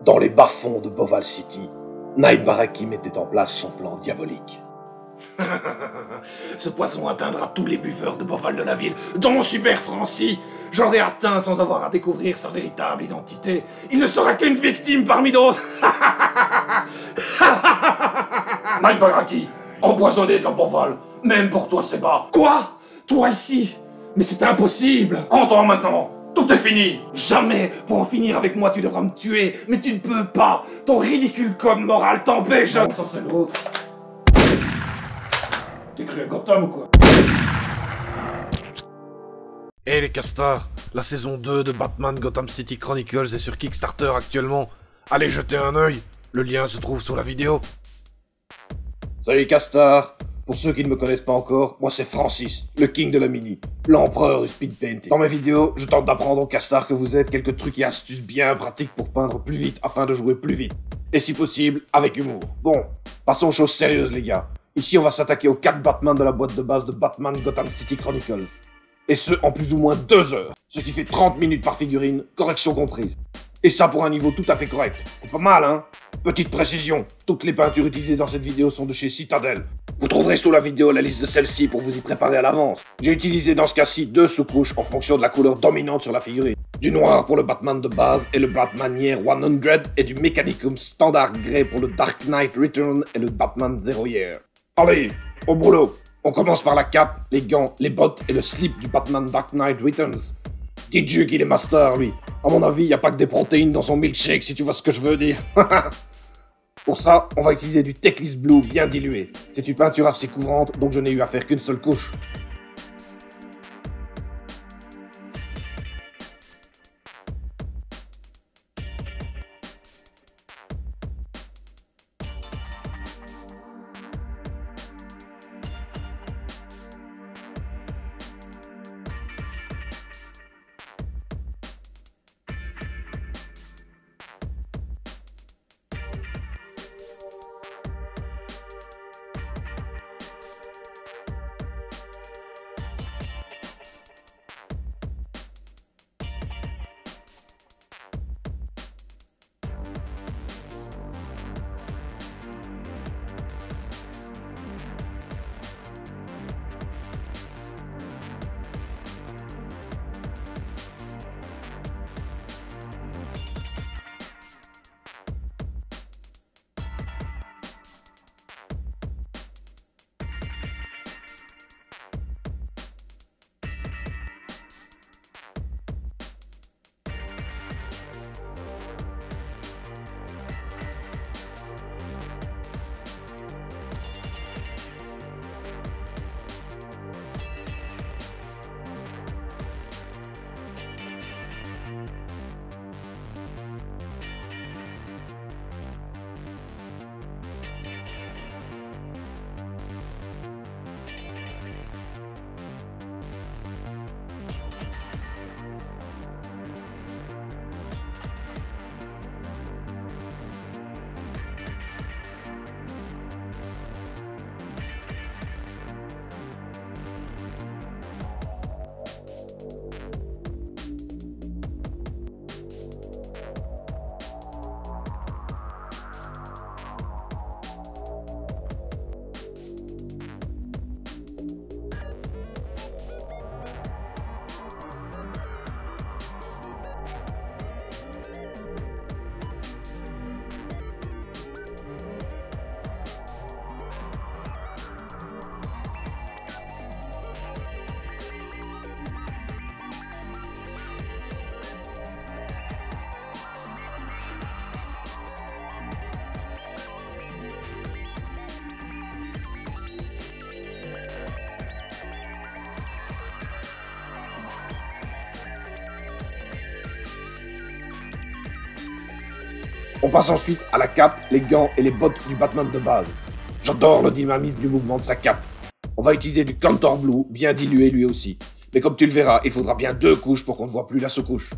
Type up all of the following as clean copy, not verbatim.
Dans les bas-fonds de Boval City, Night Barakim mettait en place son plan diabolique. Ce poisson atteindra tous les buveurs de Boval de la ville, dont Super Francis. J'aurai atteint sans avoir à découvrir sa véritable identité. Il ne sera qu'une victime parmi d'autres. Night Barakim, empoisonné dans Boval. Même pour toi, c'est bas. Quoi? Toi ici? Mais c'est impossible. Rends-toi maintenant. Tout est fini. Jamais. Pour en finir avec moi, tu devras me tuer. Mais tu ne peux pas. Ton ridicule code moral t'empêche. Non, ça c'est l'autre. T'es cru à Gotham ou quoi? Hey les castors, la saison 2 de Batman Gotham City Chronicles est sur Kickstarter actuellement. Allez jeter un œil, le lien se trouve sous la vidéo. Salut Castar. Pour ceux qui ne me connaissent pas encore, moi c'est Francis, le king de la mini, l'empereur du speed painting. Dans mes vidéos, je tente d'apprendre aux castars que vous êtes quelques trucs et astuces bien pratiques pour peindre plus vite afin de jouer plus vite. Et si possible, avec humour. Bon, passons aux choses sérieuses les gars. Ici on va s'attaquer aux 4 Batman de la boîte de base de Batman Gotham City Chronicles. Et ce, en plus ou moins 2 heures. Ce qui fait 30 minutes par figurine, correction comprise. Et ça pour un niveau tout à fait correct. C'est pas mal, hein? Petite précision, toutes les peintures utilisées dans cette vidéo sont de chez Citadel. Vous trouverez sous la vidéo la liste de celles-ci pour vous y préparer à l'avance. J'ai utilisé dans ce cas-ci 2 sous-couches en fonction de la couleur dominante sur la figurine. Du noir pour le Batman de base et le Batman Year 100 et du Mechanicum Standard Grey pour le Dark Knight Return et le Batman Zero Year. Allez, au boulot. On commence par la cape, les gants, les bottes et le slip du Batman Dark Knight Returns. Dites-lui qu'il est master, lui. À mon avis, y a pas que des protéines dans son milkshake, si tu vois ce que je veux dire. Pour ça, on va utiliser du Techlist Blue bien dilué. C'est une peinture assez couvrante, donc je n'ai eu à faire qu'une seule couche. On passe ensuite à la cape, les gants et les bottes du Batman de base. J'adore le dynamisme du mouvement de sa cape. On va utiliser du Contour Blue, bien dilué lui aussi. Mais comme tu le verras, il faudra bien 2 couches pour qu'on ne voit plus la sous-couche.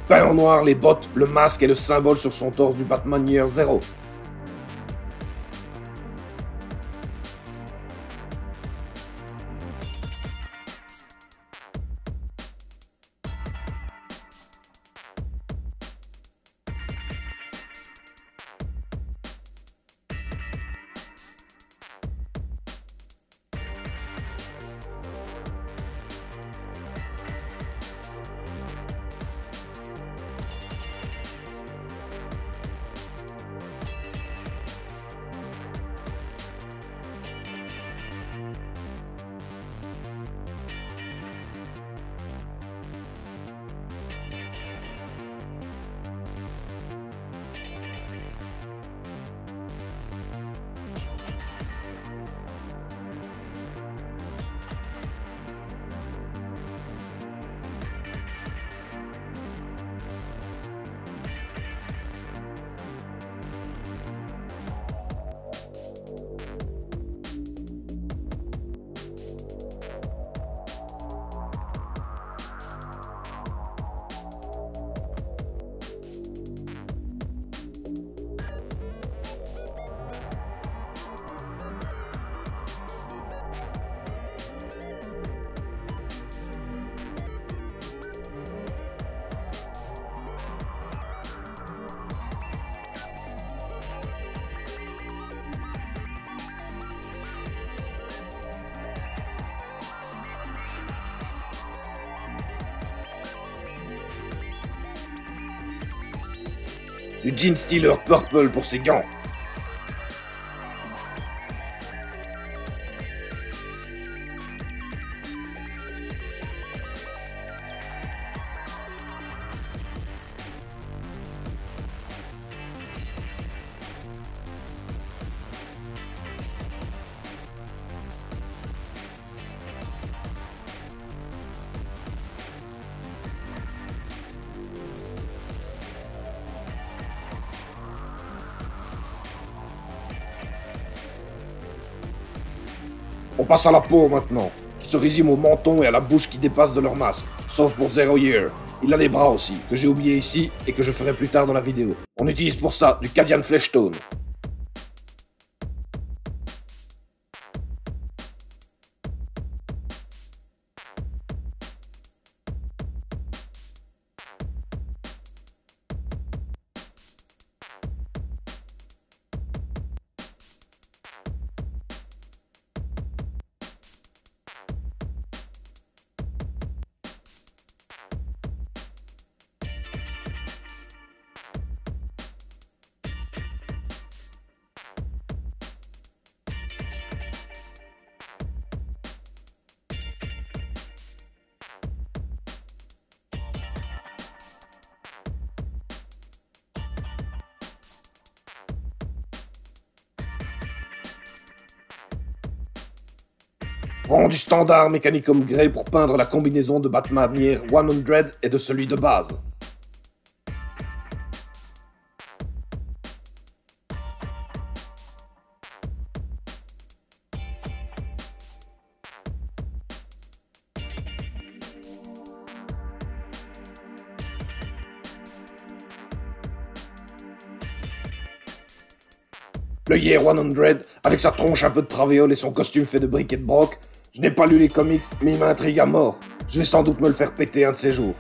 Peint en noir, les bottes, le masque et le symbole sur son torse du Batman Year Zero. Du Gene Stealer Purple pour ses gants. On passe à la peau maintenant, qui se résume au menton et à la bouche qui dépasse de leur masque, sauf pour Zero Year. Il a les bras aussi, que j'ai oublié ici et que je ferai plus tard dans la vidéo. On utilise pour ça du Cadian Flesh Tone. Prends du standard Mechanicum Grey pour peindre la combinaison de Batman Year 100 et de celui de base. Le Year 100, avec sa tronche un peu de travéole et son costume fait de briques et de broc, je n'ai pas lu les comics, mais il m'intrigue à mort. Je vais sans doute me le faire péter un de ces jours.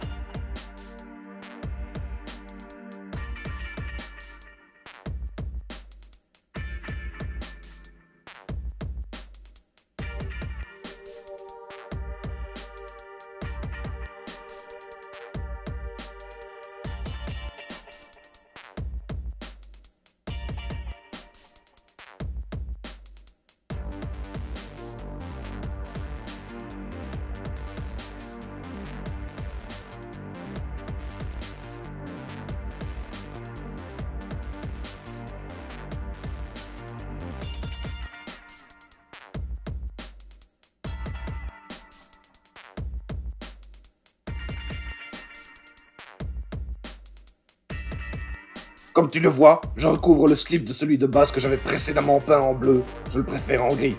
Comme tu le vois, je recouvre le slip de celui de base que j'avais précédemment peint en bleu. Je le préfère en gris.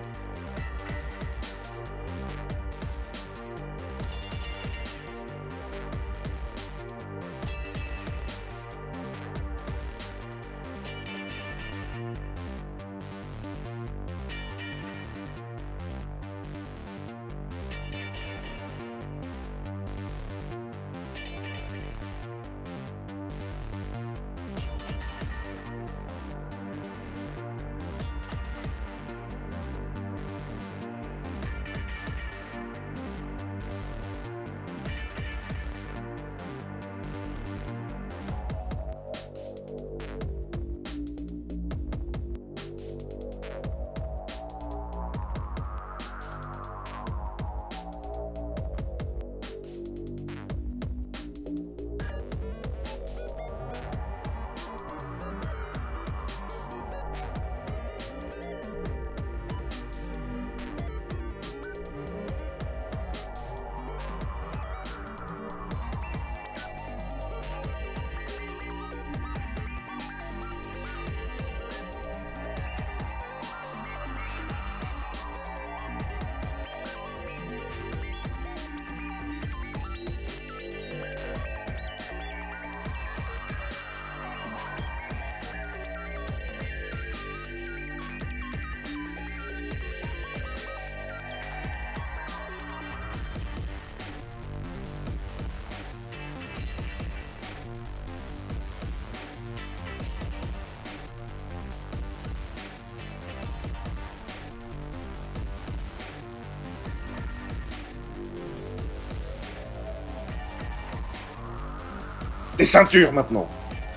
Les ceintures maintenant.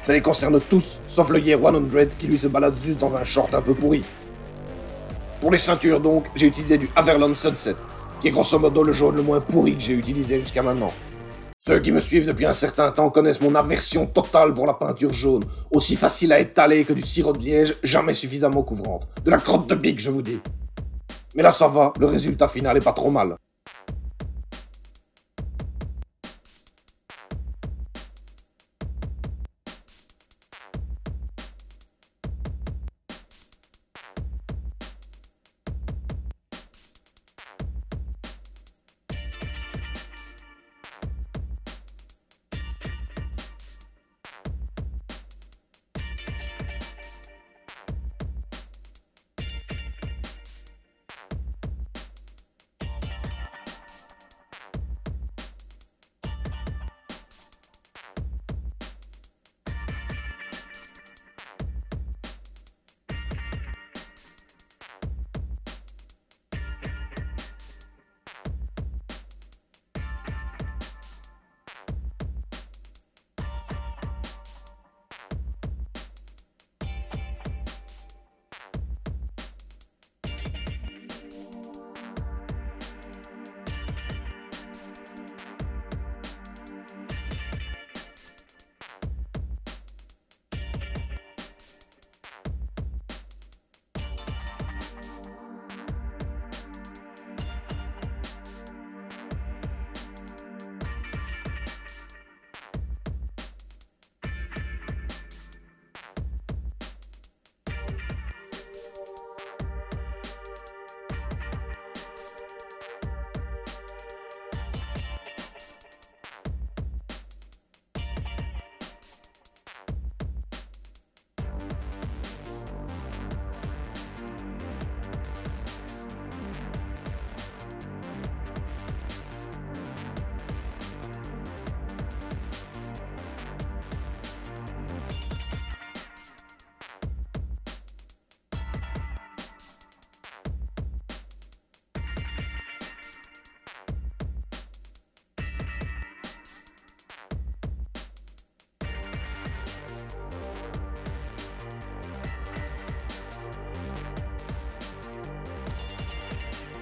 Ça les concerne tous, sauf le Year 100 qui lui se balade juste dans un short un peu pourri. Pour les ceintures donc, j'ai utilisé du Averlon Sunset, qui est grosso modo le jaune le moins pourri que j'ai utilisé jusqu'à maintenant. Ceux qui me suivent depuis un certain temps connaissent mon aversion totale pour la peinture jaune, aussi facile à étaler que du sirop de liège, jamais suffisamment couvrante. De la crotte de bique, je vous dis. Mais là ça va, le résultat final est pas trop mal.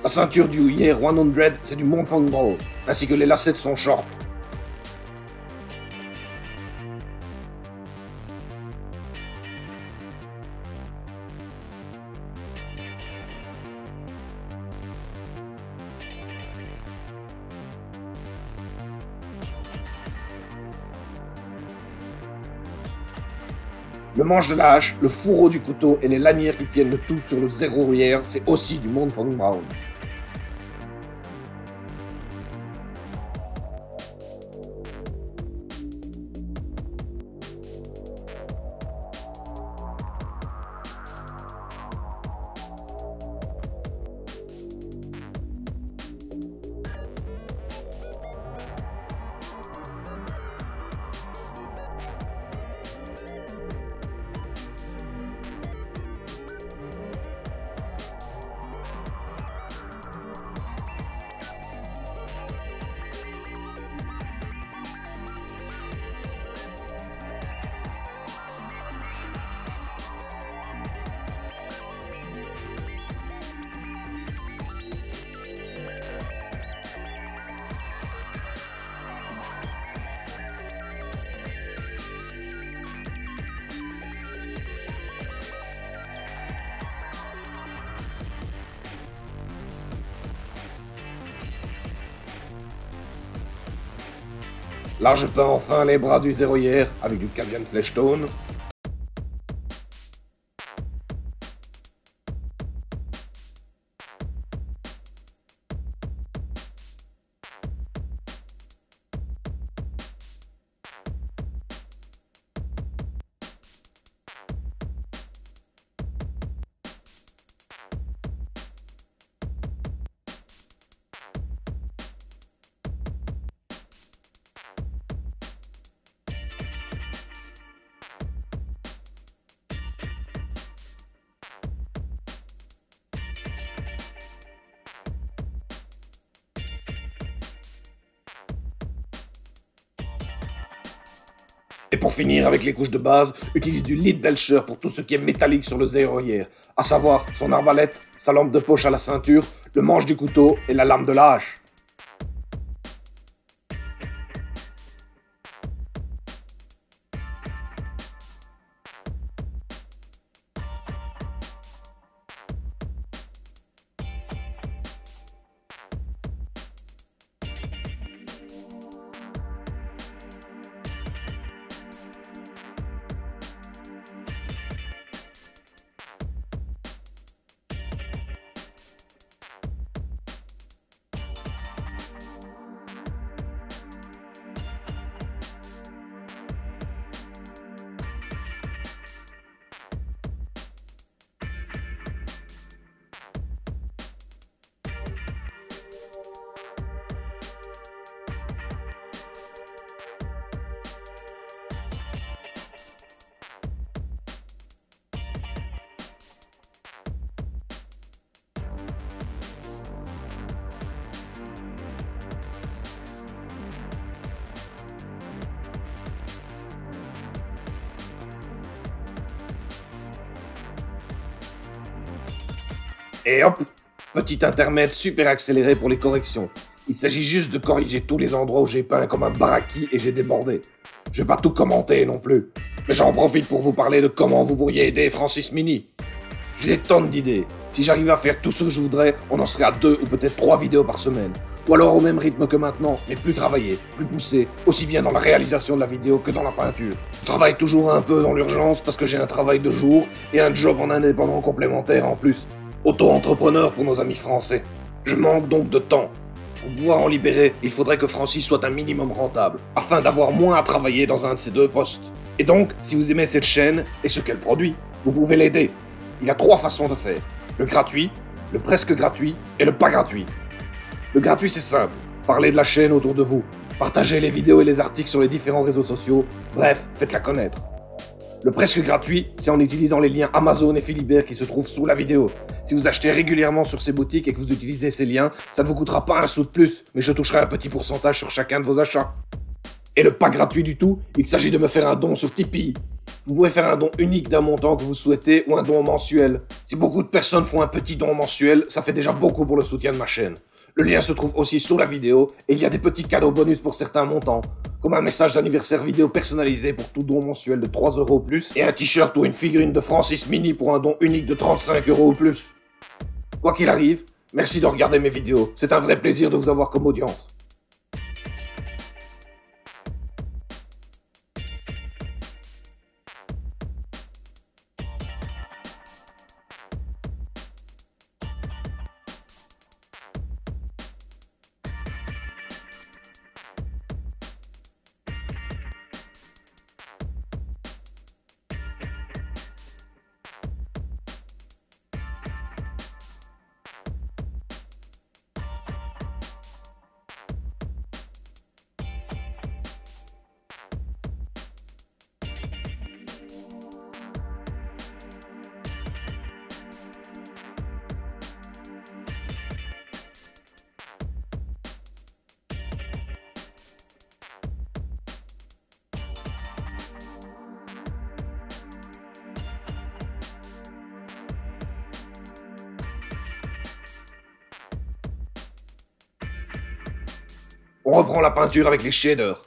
La ceinture du Year 100, c'est du Montfang Brawl, ainsi que les lacets de son short. Le manche de la hache, le fourreau du couteau et les lanières qui tiennent le tout sur le zéro hier, c'est aussi du Montfang Brawl. Là, je peins enfin les bras du zéroïère avec du Cavian Fleshtone. Et pour finir avec les couches de base, utilise du lead Belcher pour tout ce qui est métallique sur le zéroïère, à savoir son arbalète, sa lampe de poche à la ceinture, le manche du couteau et la lame de la hache. Et hop, petit intermède super accéléré pour les corrections. Il s'agit juste de corriger tous les endroits où j'ai peint comme un baraki et j'ai débordé. Je vais pas tout commenter non plus, mais j'en profite pour vous parler de comment vous pourriez aider Francis Mini. J'ai des tonnes d'idées. Si j'arrivais à faire tout ce que je voudrais, on en serait à 2 ou peut-être 3 vidéos par semaine. Ou alors au même rythme que maintenant, mais plus travaillé, plus poussé, aussi bien dans la réalisation de la vidéo que dans la peinture. Je travaille toujours un peu dans l'urgence parce que j'ai un travail de jour et un job en indépendant complémentaire en plus. Auto-entrepreneur pour nos amis français. Je manque donc de temps. Pour pouvoir en libérer, il faudrait que Francis soit un minimum rentable, afin d'avoir moins à travailler dans un de ces 2 postes. Et donc, si vous aimez cette chaîne et ce qu'elle produit, vous pouvez l'aider. Il y a 3 façons de faire. Le gratuit, le presque gratuit et le pas gratuit. Le gratuit c'est simple, parlez de la chaîne autour de vous, partagez les vidéos et les articles sur les différents réseaux sociaux, bref, faites-la connaître. Le presque gratuit, c'est en utilisant les liens Amazon et Philibert qui se trouvent sous la vidéo. Si vous achetez régulièrement sur ces boutiques et que vous utilisez ces liens, ça ne vous coûtera pas un sou de plus, mais je toucherai un petit pourcentage sur chacun de vos achats. Et le pas gratuit du tout, il s'agit de me faire un don sur Tipeee. Vous pouvez faire un don unique d'un montant que vous souhaitez ou un don mensuel. Si beaucoup de personnes font un petit don mensuel, ça fait déjà beaucoup pour le soutien de ma chaîne. Le lien se trouve aussi sous la vidéo et il y a des petits cadeaux bonus pour certains montants, comme un message d'anniversaire vidéo personnalisé pour tout don mensuel de 3 € ou plus et un t-shirt ou une figurine de Francis Mini pour un don unique de 35 € ou plus. Quoi qu'il arrive, merci de regarder mes vidéos, c'est un vrai plaisir de vous avoir comme audience. On reprend la peinture avec les shaders.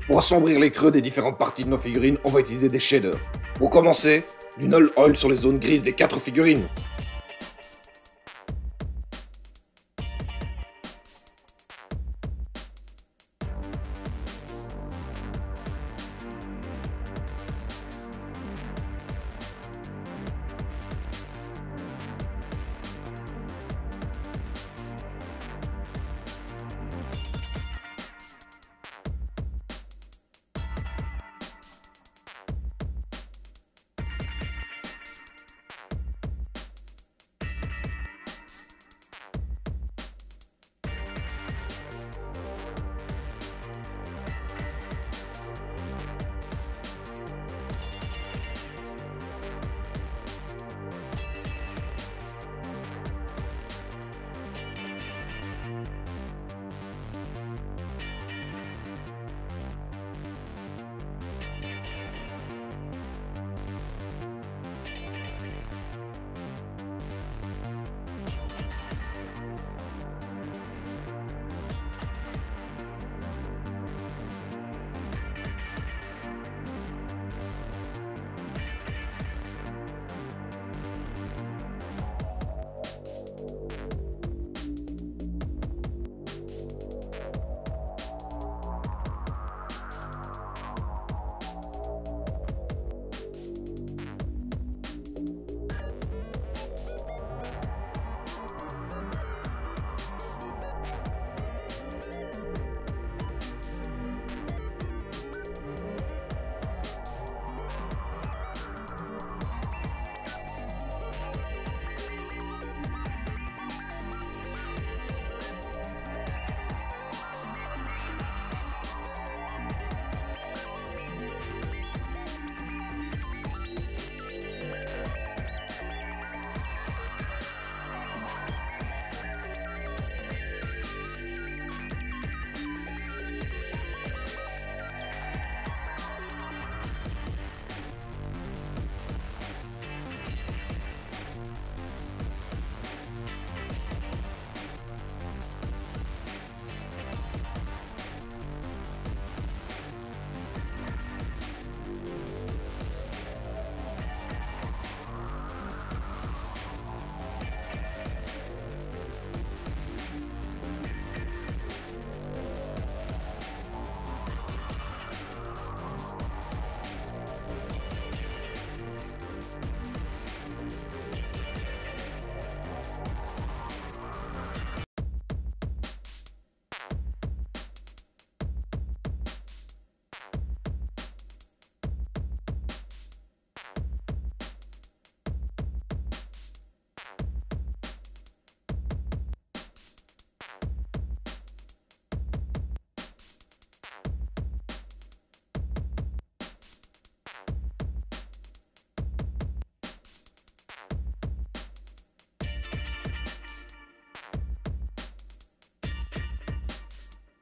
Pour assombrir les creux des différentes parties de nos figurines, on va utiliser des shaders. Pour commencer, du null oil sur les zones grises des 4 figurines.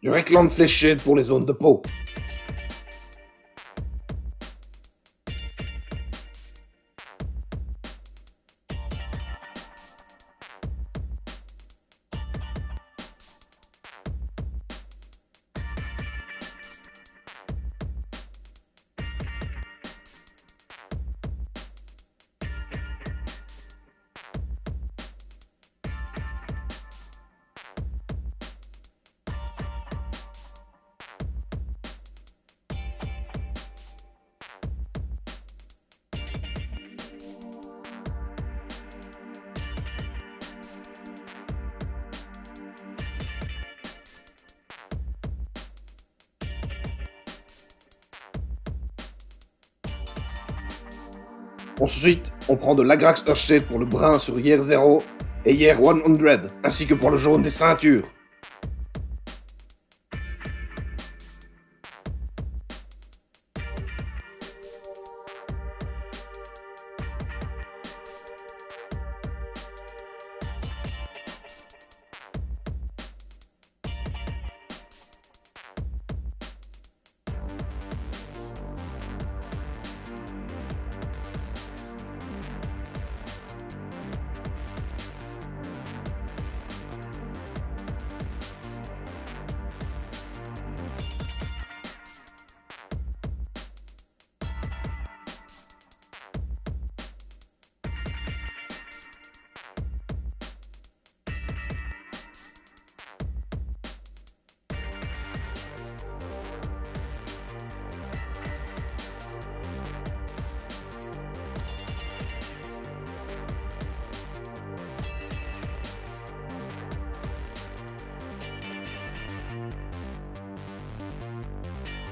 Du réclame fléché pour les zones de peau. Ensuite, on prend de l'Agrax Shade pour le brun sur Year 0 et Year 100, ainsi que pour le jaune des ceintures.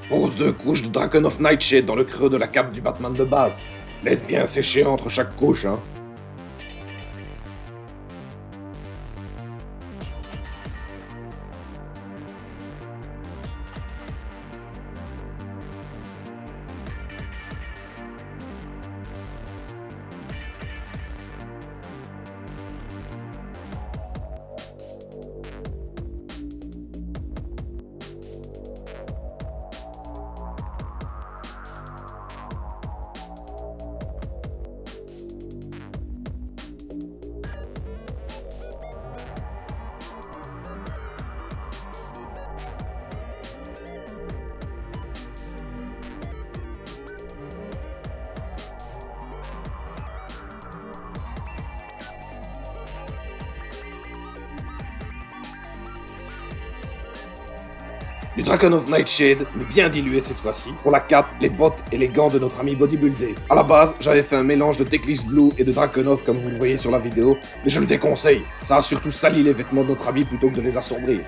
Pose 2 couches de Draken of Nightshade dans le creux de la cape du Batman de base. Laisse bien sécher entre chaque couche, hein. Du Draken of Nightshade, mais bien dilué cette fois-ci, pour la cape, les bottes et les gants de notre ami Bodybuildé. À la base, j'avais fait un mélange de Teclis Blue et de Drakenov comme vous le voyez sur la vidéo, mais je le déconseille, ça a surtout sali les vêtements de notre ami plutôt que de les assombrir.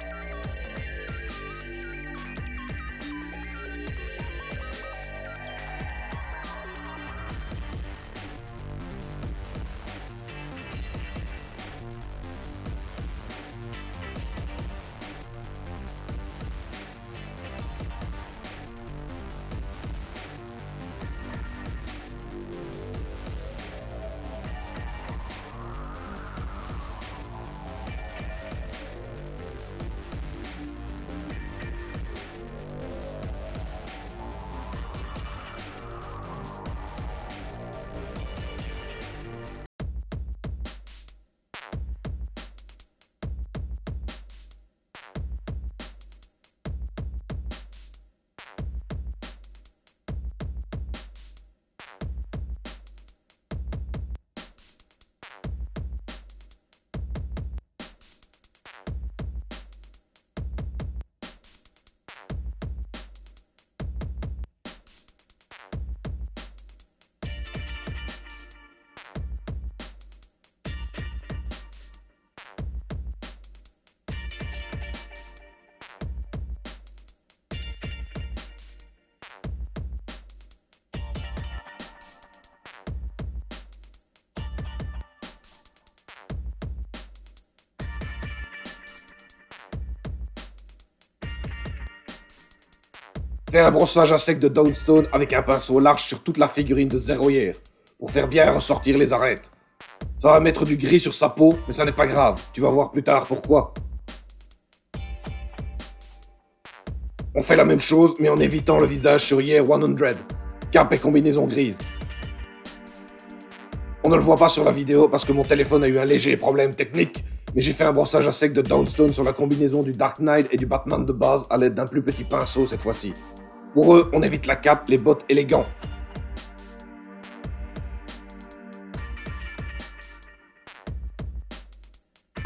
Fais un brossage à sec de Downstone avec un pinceau large sur toute la figurine de Zero Year, pour faire bien ressortir les arêtes. Ça va mettre du gris sur sa peau, mais ça n'est pas grave, tu vas voir plus tard pourquoi. On fait la même chose, mais en évitant le visage sur Year 100. Cap et combinaison grise. On ne le voit pas sur la vidéo parce que mon téléphone a eu un léger problème technique, mais j'ai fait un brossage à sec de Downstone sur la combinaison du Dark Knight et du Batman de base à l'aide d'un plus petit pinceau cette fois-ci. Pour eux, on évite la cape, les bottes et les gants.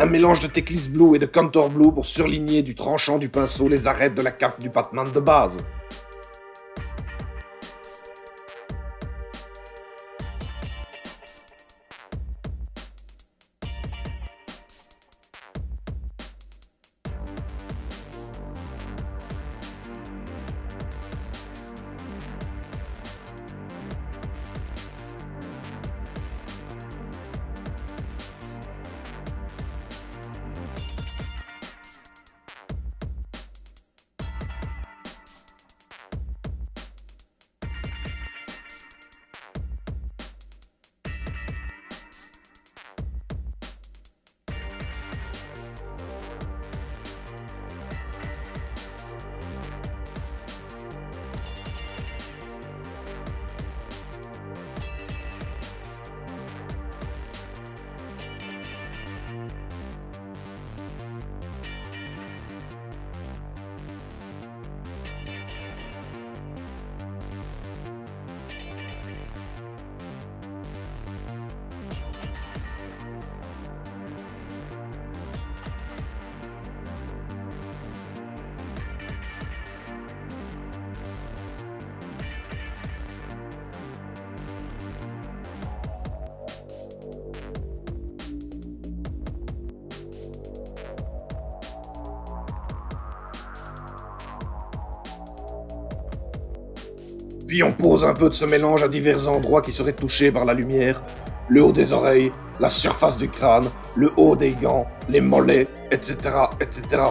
Un mélange de Teclis Blue et de Contour Blue pour surligner du tranchant du pinceau les arêtes de la cape du Batman de base. Puis on pose un peu de ce mélange à divers endroits qui seraient touchés par la lumière, le haut des oreilles, la surface du crâne, le haut des gants, les mollets, etc., etc.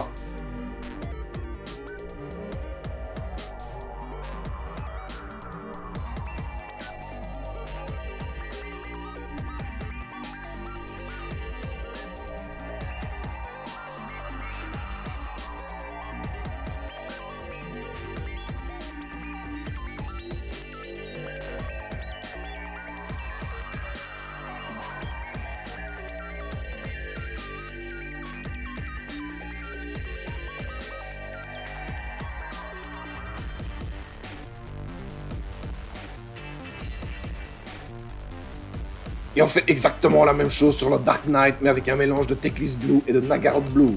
Et on fait exactement la même chose sur le Dark Knight, mais avec un mélange de Teclis Blue et de Naggaroth Blue.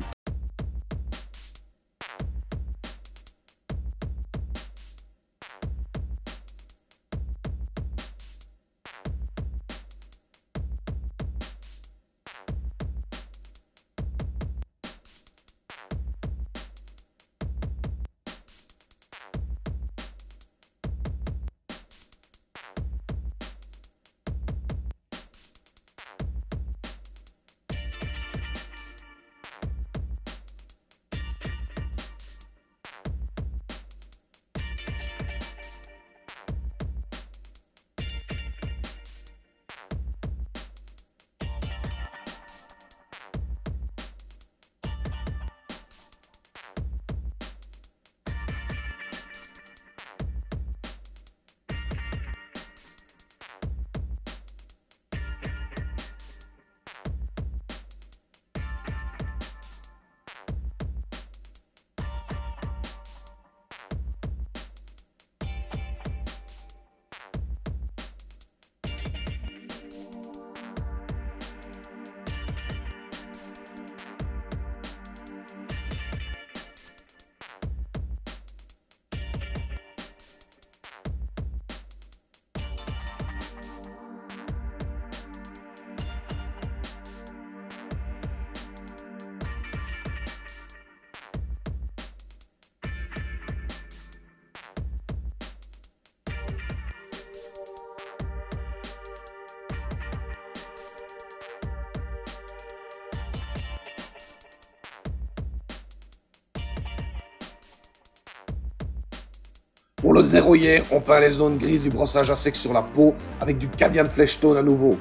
Pour le zéro hier, on peint les zones grises du brossage à sec sur la peau avec du Cadian Flesh Tone à nouveau.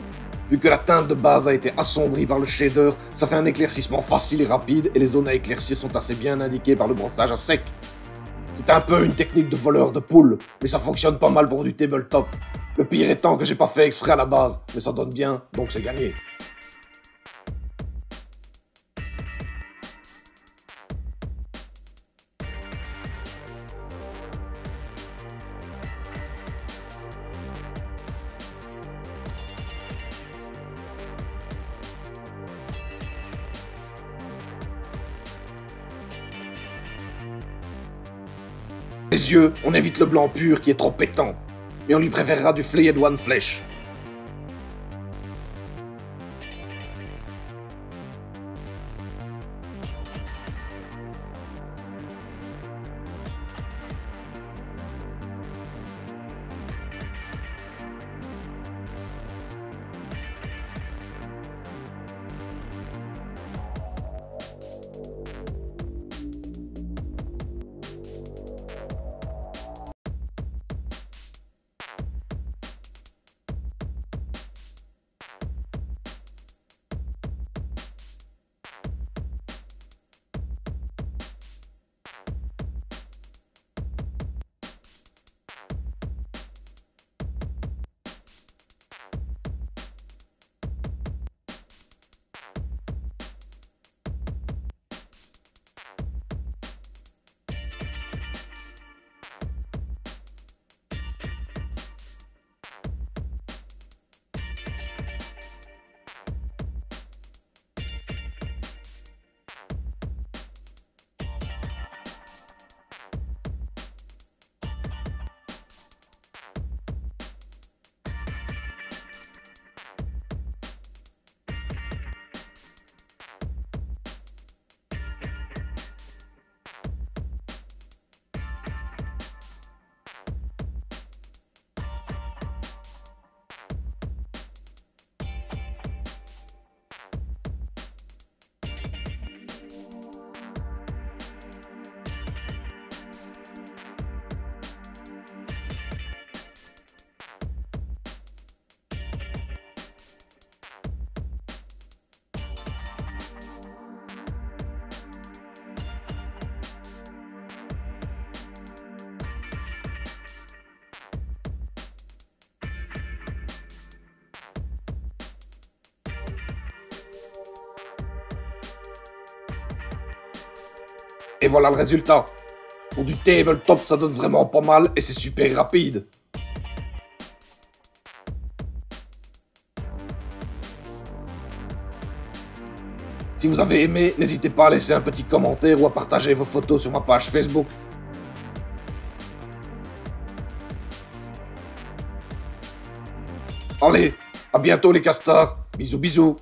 Vu que la teinte de base a été assombrie par le shader, ça fait un éclaircissement facile et rapide et les zones à éclaircir sont assez bien indiquées par le brossage à sec. C'est un peu une technique de voleur de poules, mais ça fonctionne pas mal pour du tabletop. Le pire étant que j'ai pas fait exprès à la base, mais ça donne bien, donc c'est gagné. Les yeux, on évite le blanc pur qui est trop pétant, mais on lui préférera du Flayed One Flesh. Et voilà le résultat. Pour du tabletop, ça donne vraiment pas mal et c'est super rapide. Si vous avez aimé, n'hésitez pas à laisser un petit commentaire ou à partager vos photos sur ma page Facebook. Allez, à bientôt les castors. Bisous bisous.